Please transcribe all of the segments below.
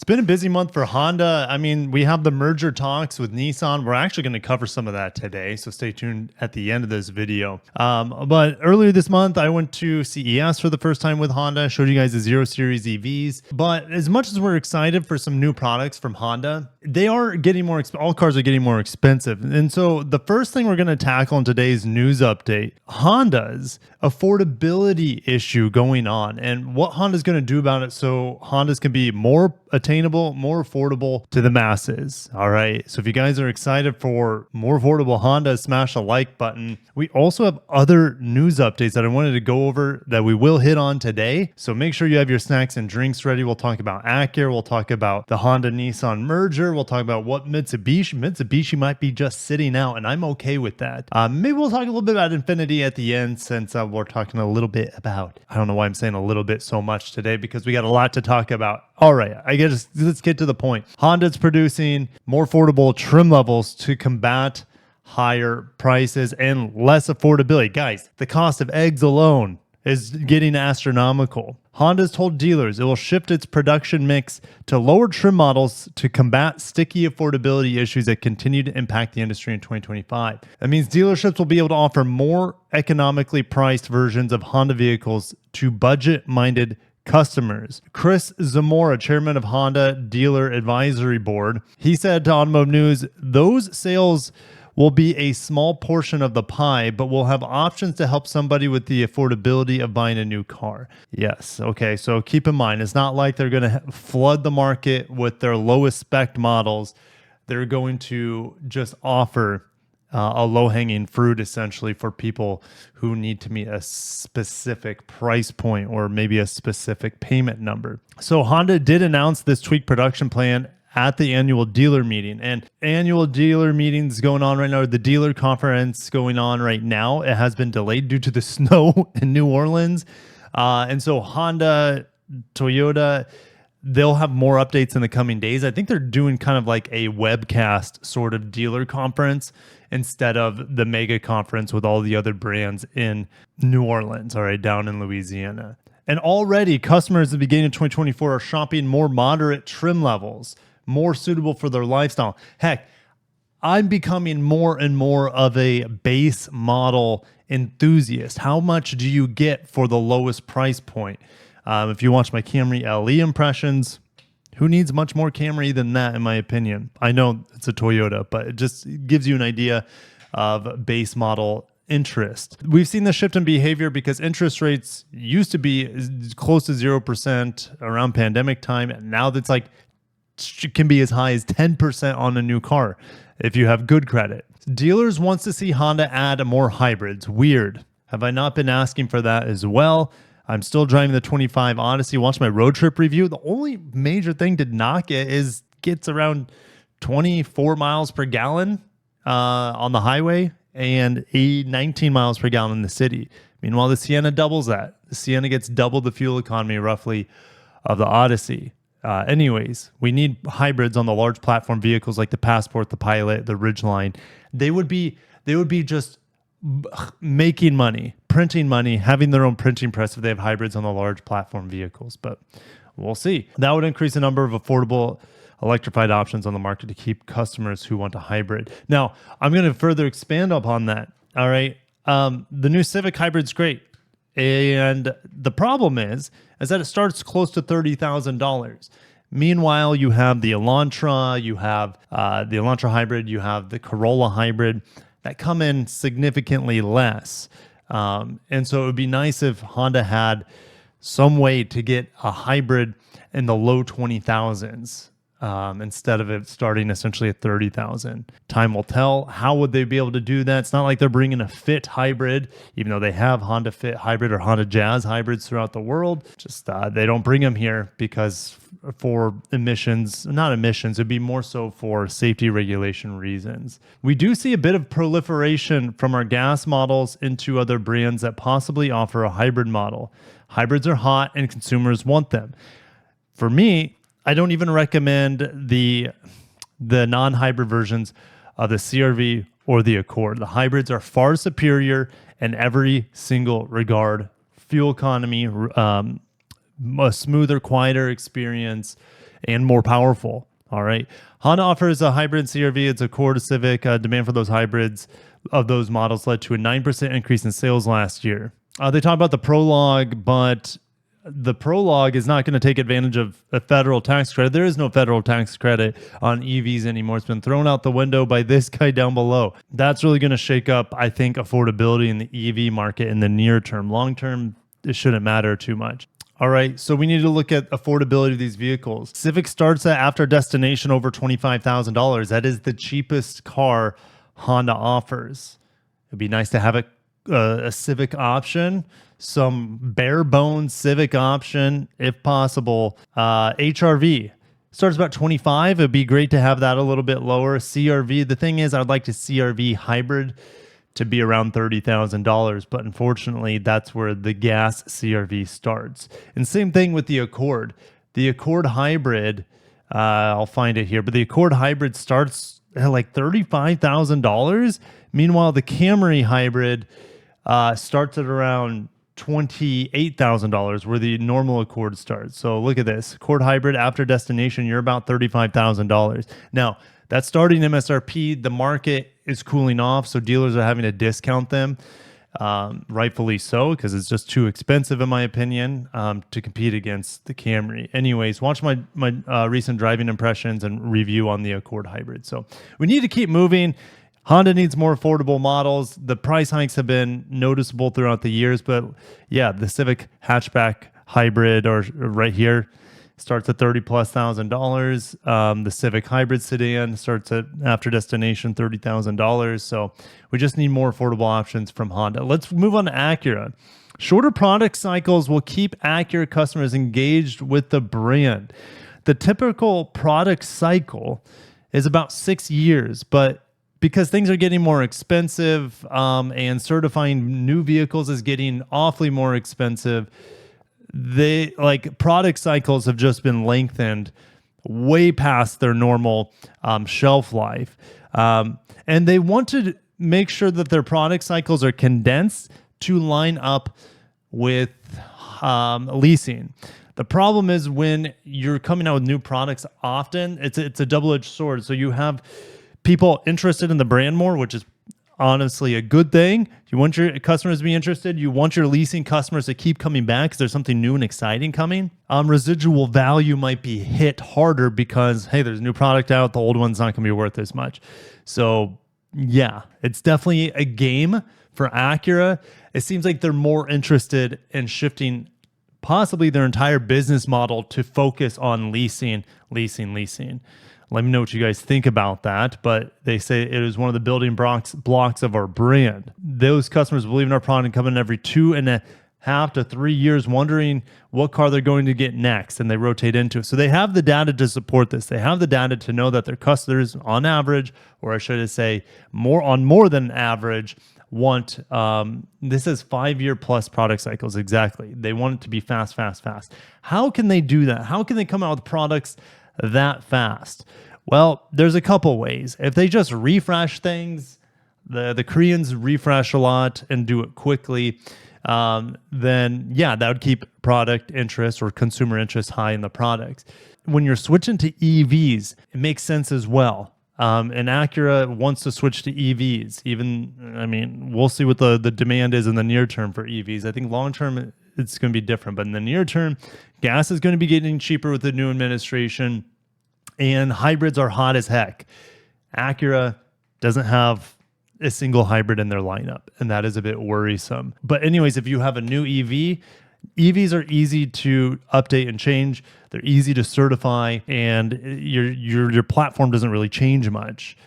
been a busy month for Honda. I mean, we have the merger talks with Nissan. We're actually going to cover some of that today, so stay tuned at the end of this video. But earlier this month, I went to CES for the first time with Honda, showed you guys the 0 Series EVs. But as much as we're excited for some new products from Honda, they are getting more, all cars are getting more expensive. And so the first thing we're going to tackle in today's news update, Honda's affordability issue going on and what Honda's going to do about it so Hondas can be more attainable, more affordable to the masses. All right. So if you guys are excited for more affordable Honda, smash the like button. We also have other news updates that I wanted to go over that we will hit on today. So make sure you have your snacks and drinks ready. We'll talk about Acura. We'll talk about the Honda Nissan merger. We'll talk about what Mitsubishi might be just sitting out, and I'm okay with that. Maybe we'll talk a little bit about Infiniti at the end, since we're talking a little bit about, I don't know why I'm saying a little bit so much today, because we got a lot to talk about. All right, let's get to the point. Honda's producing more affordable trim levels to combat higher prices and less affordability. Guys, the cost of eggs alone is getting astronomical. Honda's told dealers it will shift its production mix to lower trim models to combat sticky affordability issues that continue to impact the industry in 2025. That means dealerships will be able to offer more economically priced versions of Honda vehicles to budget-minded customers. Chris Zamora, chairman of Honda Dealer Advisory Board, he said to Automotive News, those sales will be a small portion of the pie, but we'll have options to help somebody with the affordability of buying a new car. Yes. Okay. So keep in mind, it's not like they're going to flood the market with their lowest spec models. They're going to just offer a low-hanging fruit essentially for people who need to meet a specific price point or maybe a specific payment number. So Honda did announce this tweaked production plan at the annual dealer meeting, and annual dealer meetings going on right now. The dealer conference going on right now. It has been delayed due to the snow in New Orleans. And so Honda, Toyota, they'll have more updates in the coming days. I think they're doing kind of like a webcast sort of dealer conference instead of the mega conference with all the other brands in New Orleans, all right, down in Louisiana. And already customers at the beginning of 2024 are shopping more moderate trim levels, more suitable for their lifestyle. Heck, I'm becoming more and more of a base model enthusiast. How much do you get for the lowest price point? If you watch my Camry LE impressions, who needs much more Camry than that, in my opinion? I know it's a Toyota, but it just gives you an idea of base model interest. We've seen the shift in behavior because interest rates used to be close to 0% around pandemic time, and now that's like can be as high as 10% on a new car if you have good credit. Dealers wants to see Honda add more hybrids. Weird. Have I not been asking for that as well? I'm still driving the 25 Odyssey. Watch my road trip review. The only major thing to knock it is gets around 24 miles per gallon on the highway and 19 miles per gallon in the city. Meanwhile, the Sienna doubles that. The Sienna gets double the fuel economy roughly of the Odyssey. Anyways, we need hybrids on the large platform vehicles like the Passport, the Pilot, the Ridgeline. They would be just making money, printing money, having their own printing press if they have hybrids on the large platform vehicles. But we'll see. That would increase the number of affordable electrified options on the market to keep customers who want a hybrid. Now, I'm going to further expand upon that. All right. The new Civic hybrid's great. And the problem is that it starts close to $30,000. Meanwhile, you have the Elantra, you have the Elantra hybrid, you have the Corolla hybrid that come in significantly less. And so it would be nice if Honda had some way to get a hybrid in the low 20,000s. Instead of it starting essentially at 30,000. Time will tell. How would they be able to do that? It's not like they're bringing a Fit hybrid, even though they have Honda Fit hybrid or Honda Jazz hybrids throughout the world. Just they don't bring them here because for not emissions, it'd be more so for safety regulation reasons. We do see a bit of proliferation from our gas models into other brands that possibly offer a hybrid model. Hybrids are hot and consumers want them. For me, I don't even recommend the non-hybrid versions of the CR-V or the Accord. The hybrids are far superior in every single regard. Fuel economy, a smoother, quieter experience, and more powerful. All right. Honda offers a hybrid CR-V. It's Accord Civic. Demand for those hybrids of those models led to a 9% increase in sales last year. They talk about the Prologue, but the Prologue is not going to take advantage of a federal tax credit. There is no federal tax credit on EVs anymore. It's been thrown out the window by this guy down below. That's really going to shake up, I think, affordability in the EV market in the near term. Long term, it shouldn't matter too much. All right, so we need to look at affordability of these vehicles. Civic starts at after destination over $25,000. That is the cheapest car Honda offers. It'd be nice to have a Civic option, some bare bones Civic option, if possible. HRV starts about 25. It'd be great to have that a little bit lower. CRV, the thing is, I'd like to CRV hybrid to be around $30,000, but unfortunately, that's where the gas CRV starts. And same thing with the Accord. The Accord hybrid, I'll find it here, but the Accord hybrid starts at like $35,000. Meanwhile, the Camry hybrid starts at around $28,000, where the normal Accord starts. So look at this. Accord hybrid after destination, you're about $35,000. Now, that's starting MSRP. The market is cooling off, so dealers are having to discount them, rightfully so, because it's just too expensive, in my opinion, to compete against the Camry. Anyways, watch my recent driving impressions and review on the Accord hybrid. So we need to keep moving. Honda needs more affordable models. The price hikes have been noticeable throughout the years, but yeah, the Civic hatchback hybrid, or right here, starts at $30,000+. The Civic hybrid sedan starts at after destination $30,000. So we just need more affordable options from Honda. Let's move on to Acura. Shorter product cycles will keep Acura customers engaged with the brand. The typical product cycle is about 6 years, but because things are getting more expensive and certifying new vehicles is getting awfully more expensive, product cycles have just been lengthened way past their normal shelf life. And they want to make sure that their product cycles are condensed to line up with leasing. The problem is when you're coming out with new products often, it's a double-edged sword. So you have people interested in the brand more, which is honestly a good thing. You want your customers to be interested. You want your leasing customers to keep coming back because there's something new and exciting coming. Residual value might be hit harder because, hey, there's a new product out. The old one's not going to be worth as much. So yeah, it's definitely a game for Acura. It seems like they're more interested in shifting possibly their entire business model to focus on leasing. Let me know what you guys think about that. But they say it is one of the building blocks of our brand. Those customers believe in our product and come in every 2.5 to 3 years wondering what car they're going to get next, and they rotate into it. So they have the data to support this. They have the data to know that their customers on average, or I should say more than average, want this is 5-year plus product cycles. Exactly. They want it to be fast. How can they do that? How can they come out with products that fast? Well, there's a couple ways. If they just refresh things, the Koreans refresh a lot and do it quickly, then yeah, that would keep product interest or consumer interest high in the products. When you're switching to EVs, it makes sense as well. And Acura wants to switch to EVs. We'll see what the demand is in the near term for EVs. I think long term, it's going to be different. But in the near term, gas is going to be getting cheaper with the new administration, and hybrids are hot as heck. Acura doesn't have a single hybrid in their lineup, and that is a bit worrisome. But anyways, if you have a new EVs are easy to update and change. They're easy to certify, and your platform doesn't really change much.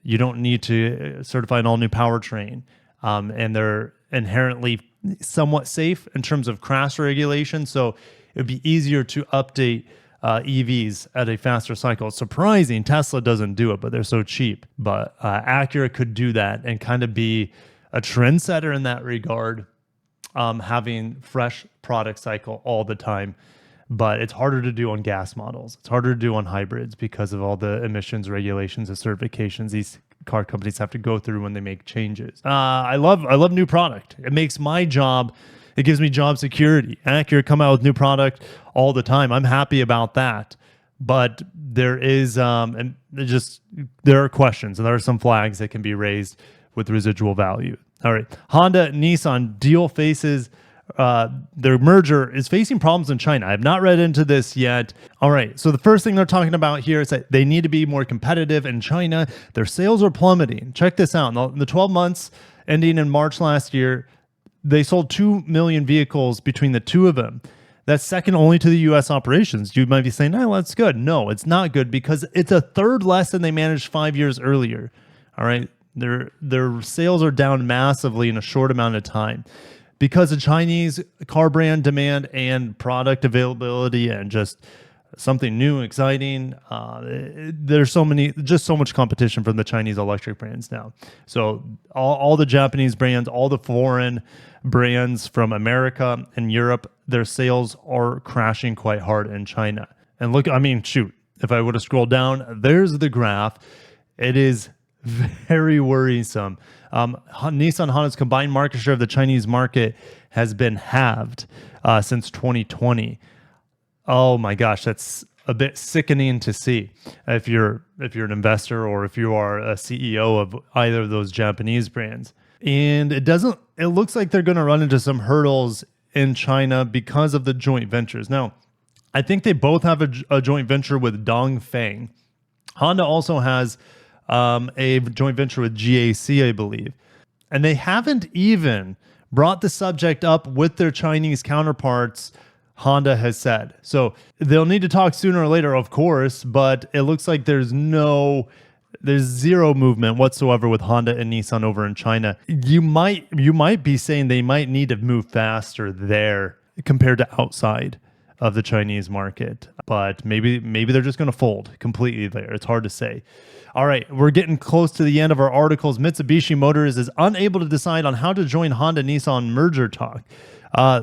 You don't need to certify an all-new powertrain, and they're inherently somewhat safe in terms of crash regulation. So it would be easier to update EVs at a faster cycle. It's surprising Tesla doesn't do it, but they're so cheap. But Acura could do that and kind of be a trendsetter in that regard, having fresh product cycle all the time. But it's harder to do on gas models. It's harder to do on hybrids because of all the emissions regulations and certifications these car companies have to go through when they make changes. I love new product. It makes my job, it gives me job security. Acura come out with new product all the time. I'm happy about that. but there is and there are questions and there are some flags that can be raised with residual value. All right, Honda Nissan deal faces their merger is facing problems in China. I have not read into this yet. All right, so the first thing they're talking about here is that they need to be more competitive in China. Their sales are plummeting. Check this out. In the 12 months ending in March last year, they sold 2 million vehicles between the two of them. That's second only to the U.S. operations. You might be saying, "Oh, that's good." No, it's not good because it's a third less than they managed 5 years earlier. All right, their sales are down massively in a short amount of time because of Chinese car brand demand and product availability and just something new, exciting. There's so much competition from the Chinese electric brands now. So all the Japanese brands, all the foreign brands from America and Europe, their sales are crashing quite hard in China. And look, I mean, shoot, if I would have scrolled down, there's the graph. It is very worrisome. Nissan Honda's combined market share of the Chinese market has been halved since 2020. Oh my gosh, that's a bit sickening to see if you're an investor or if you are a CEO of either of those Japanese brands. And it looks like they're going to run into some hurdles in China because of the joint ventures. Now, I think they both have a joint venture with Dongfeng. Honda also has a joint venture with GAC, I believe. And they haven't even brought the subject up with their Chinese counterparts, Honda has said. So they'll need to talk sooner or later, of course, but it looks like there's zero movement whatsoever with Honda and Nissan over in China. You might be saying they might need to move faster there compared to outside of the Chinese market, but maybe they're just going to fold completely there. It's hard to say. All right, we're getting close to the end of our articles. Mitsubishi Motors is unable to decide on how to join Honda Nissan merger talk.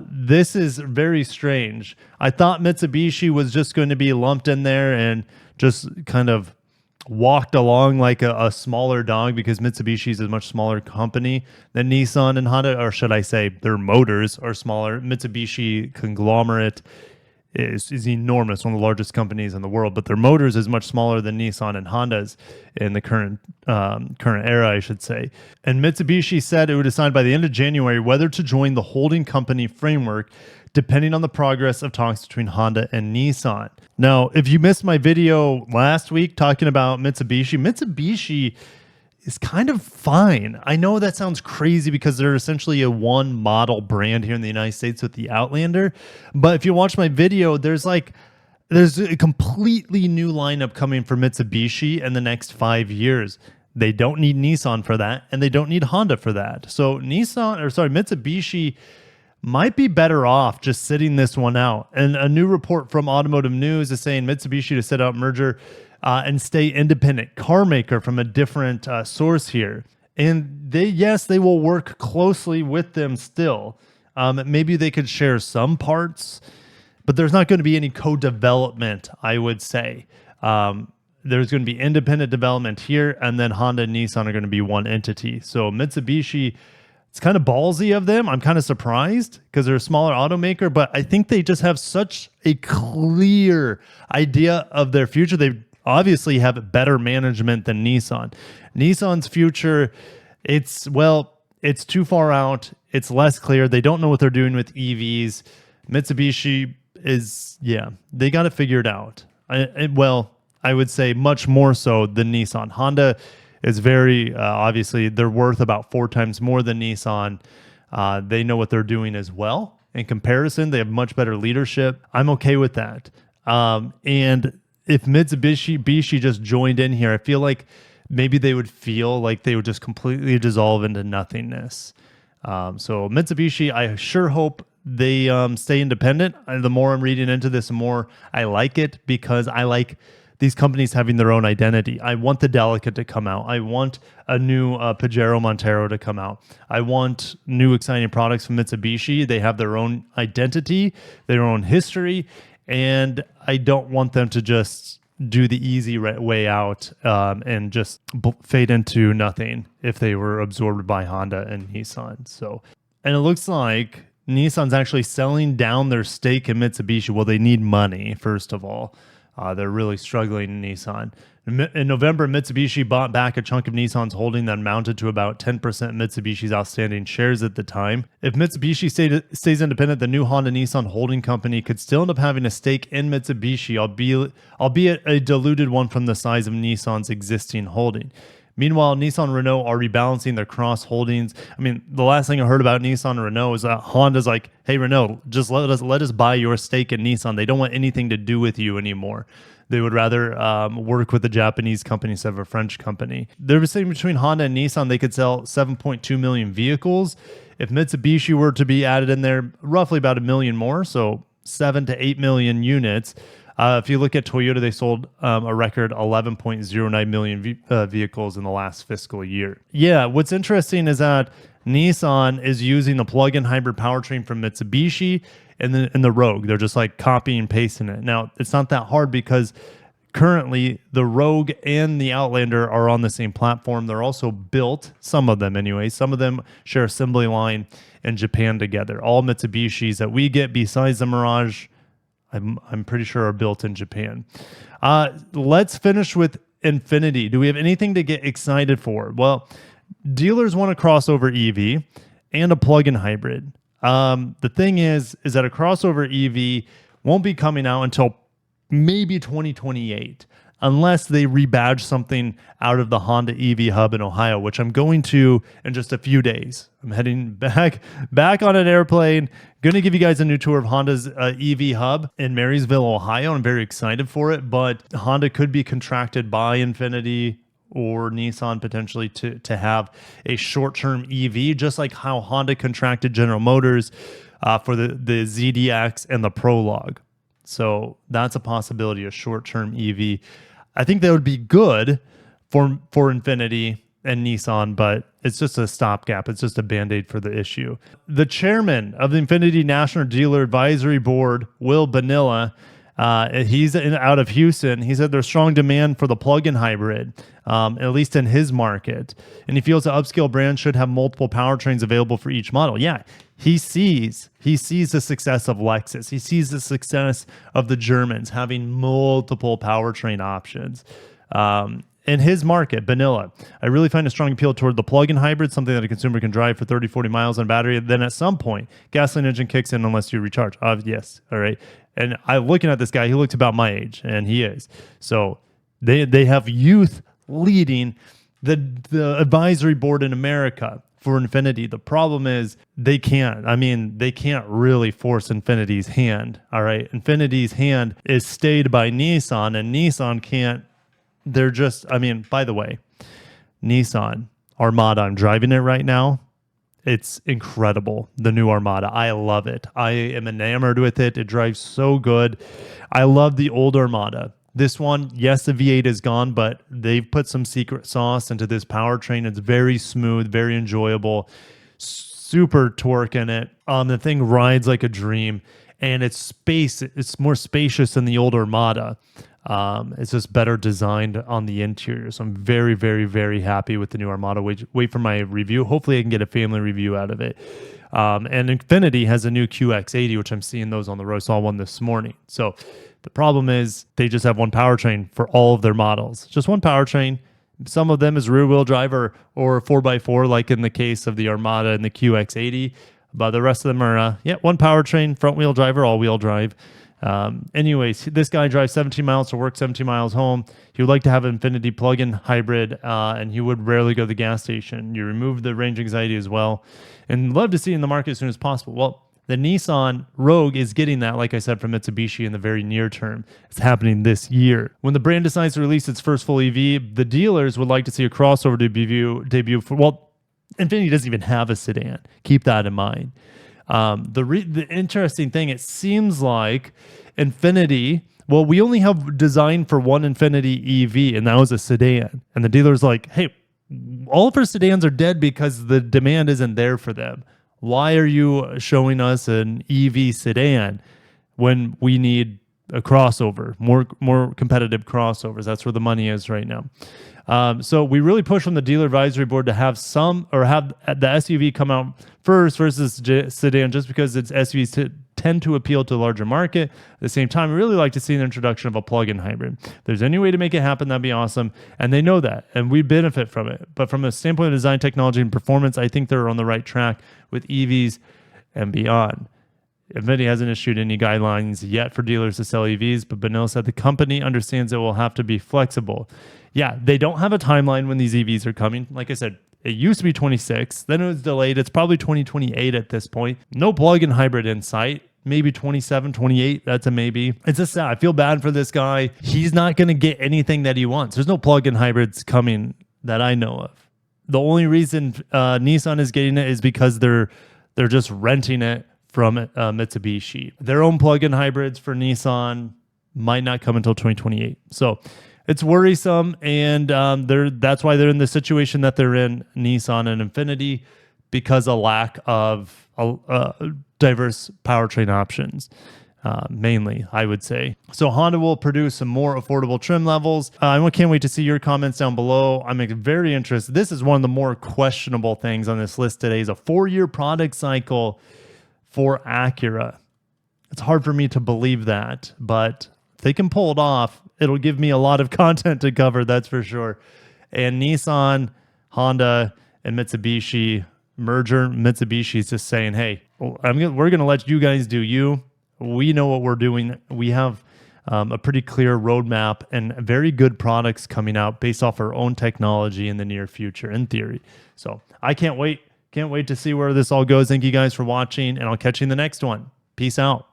This is very strange. I thought Mitsubishi was just going to be lumped in there and just kind of walked along like a smaller dog because Mitsubishi is a much smaller company than Nissan and Honda, or should I say their motors are smaller. Mitsubishi conglomerate is enormous, one of the largest companies in the world, but their motors is much smaller than Nissan and Honda's in the current era, I should say. And Mitsubishi said it would decide by the end of January whether to join the holding company framework, depending on the progress of talks between Honda and Nissan. Now, if you missed my video last week talking about Mitsubishi is kind of fine. I know that sounds crazy because they're essentially a one model brand here in the United States with the Outlander. But if you watch my video, there's a completely new lineup coming for Mitsubishi in the next 5 years. They don't need Nissan for that, and they don't need Honda for that. So Mitsubishi might be better off just sitting this one out. And a new report from Automotive News is saying Mitsubishi to sit out merger and stay independent car maker from a different source here. And they will work closely with them still. Maybe they could share some parts, but there's not going to be any co-development, I would say. There's going to be independent development here, and then Honda and Nissan are going to be one entity. So Mitsubishi, it's kind of ballsy of them. I'm kind of surprised because they're a smaller automaker, but I think they just have such a clear idea of their future. They obviously have better management than Nissan. Nissan's future, it's too far out. It's less clear. They don't know what they're doing with EVs. Mitsubishi they got to figure it out. I would say much more so than Nissan. Honda is very, obviously, they're worth about 4 times more than Nissan. They know what they're doing as well. In comparison, they have much better leadership. I'm okay with that. And if Mitsubishi just joined in here, I feel like maybe they would feel like they would just completely dissolve into nothingness. So Mitsubishi, I sure hope they stay independent. And the more I'm reading into this, the more I like it because I like these companies having their own identity. I want the Delicate to come out. I want a new Pajero Montero to come out. I want new exciting products from Mitsubishi. They have their own identity, their own history, and I don't want them to just do the easy way out and just fade into nothing if they were absorbed by Honda and Nissan. So, and it looks like Nissan's actually selling down their stake in Mitsubishi. Well, they need money, first of all. They're really struggling in Nissan. In November, Mitsubishi bought back a chunk of Nissan's holding that amounted to about 10% Mitsubishi's outstanding shares at the time. If Mitsubishi stays independent, the new Honda Nissan holding company could still end up having a stake in Mitsubishi, albeit a diluted one from the size of Nissan's existing holding. Meanwhile, Nissan and Renault are rebalancing their cross holdings. I mean, the last thing I heard about Nissan and Renault is that Honda's like, hey, Renault, just let us buy your stake in Nissan. They don't want anything to do with you anymore. They would rather work with a Japanese company instead of a French company. They're saying between Honda and Nissan, they could sell 7.2 million vehicles. If Mitsubishi were to be added in there, roughly about a million more, so 7 to 8 million units. If you look at Toyota, they sold a record 11.09 million vehicles in the last fiscal year. Yeah, what's interesting is that Nissan is using the plug-in hybrid powertrain from Mitsubishi and the Rogue. They're just like copying and pasting it. Now, it's not that hard because currently the Rogue and the Outlander are on the same platform. They're also built, some of them anyway. Some of them share assembly line in Japan together. All Mitsubishis that we get besides the Mirage, I'm pretty sure are built in Japan. Let's finish with Infiniti. Do we have anything to get excited for? Well, dealers want a crossover EV and a plug-in hybrid. The thing is that a crossover EV won't be coming out until maybe 2028, unless they rebadge something out of the Honda EV hub in Ohio, which I'm going to in just a few days. I'm heading back on an airplane. Going to give you guys a new tour of Honda's EV hub in Marysville, Ohio. I'm very excited for it, but Honda could be contracted by Infiniti or Nissan potentially to have a short-term EV, just like how Honda contracted General Motors for the ZDX and the Prologue. So that's a possibility, a short-term EV. I think that would be good for Infiniti and Nissan, but it's just a stopgap. It's just a Band-Aid for the issue. The chairman of the Infiniti National Dealer Advisory Board, Will Bonilla, he's out of Houston. He said there's strong demand for the plug-in hybrid, at least in his market. And he feels that upscale brands should have multiple powertrains available for each model. Yeah, he sees the success of Lexus. He sees the success of the Germans having multiple powertrain options. In his market, Bonilla, I really find a strong appeal toward the plug-in hybrid, something that a consumer can drive for 30, 40 miles on a battery. Then at some point, gasoline engine kicks in unless you recharge. Yes, all right. And I'm looking at this guy, he looks about my age, and he is. So they have youth leading the advisory board in America for Infiniti. The problem is they can't really force Infiniti's hand, all right? Infiniti's hand is stayed by Nissan, and Nissan can't. They're just, by the way, Nissan Armada, I'm driving it right now. It's incredible, the new Armada. I love it. I am enamored with it. It drives so good. I love the old Armada. This one, yes, the V8 is gone, but they've put some secret sauce into this powertrain. It's very smooth, very enjoyable, super torque in it. The thing rides like a dream, and it's more spacious than the old Armada. It's just better designed on the interior. So I'm very, very, very happy with the new Armada. Wait for my review. Hopefully I can get a family review out of it. And Infiniti has a new QX80, which I'm seeing those on the road. Saw one this morning. So the problem is they just have one powertrain for all of their models. Just one powertrain. Some of them is rear wheel drive or 4x4, like in the case of the Armada and the QX80. But the rest of them are, one powertrain, front wheel drive or all wheel drive. Anyways, this guy drives 17 miles to work, 17 miles home. He would like to have an Infiniti plug-in hybrid, and he would rarely go to the gas station. You remove the range anxiety as well, and love to see it in the market as soon as possible. Well, the Nissan Rogue is getting that, like I said, from Mitsubishi in the very near term. It's happening this year. When the brand decides to release its first full EV, the dealers would like to see a crossover debut for, Infiniti doesn't even have a sedan. Keep that in mind. The interesting thing, it seems like Infiniti, we only have design for one Infiniti EV, and that was a sedan. And the dealer's like, hey, all of our sedans are dead because the demand isn't there for them. Why are you showing us an EV sedan when we need a crossover, more competitive crossovers? That's where the money is right now. So we really push from the dealer advisory board to have have the SUV come out first versus sedan, just because it's SUVs tend to appeal to a larger market. At the same time, I really like to see the introduction of a plug-in hybrid. If there's any way to make it happen, that'd be awesome. And they know that, and we benefit from it. But from a standpoint of design, technology, and performance, I think they're on the right track with EVs and beyond. Infiniti hasn't issued any guidelines yet for dealers to sell EVs, but Benil said the company understands it will have to be flexible. Yeah, they don't have a timeline when these EVs are coming. Like I said, it used to be 26, then it was delayed. It's probably 2028 at this point. No plug-in hybrid in sight. Maybe 27, 28. That's a maybe. It's just sad. I feel bad for this guy. He's not going to get anything that he wants. There's no plug-in hybrids coming that I know of. The only reason Nissan is getting it is because they're just renting it from Mitsubishi. Their own plug-in hybrids for Nissan might not come until 2028. So it's worrisome, and that's why they're in the situation that they're in, Nissan and Infiniti, because of lack of diverse powertrain options, mainly, I would say. So Honda will produce some more affordable trim levels. I can't wait to see your comments down below. I'm very interested. This is one of the more questionable things on this list today, is a 4-year product cycle for Acura. It's hard for me to believe that, but if they can pull it off, it'll give me a lot of content to cover, that's for sure. And Nissan, Honda, and Mitsubishi merger. Mitsubishi's just saying, hey, we're going to let you guys do you. We know what we're doing. We have a pretty clear roadmap and very good products coming out based off our own technology in the near future, in theory. So I can't wait. Can't wait to see where this all goes. Thank you guys for watching, and I'll catch you in the next one. Peace out.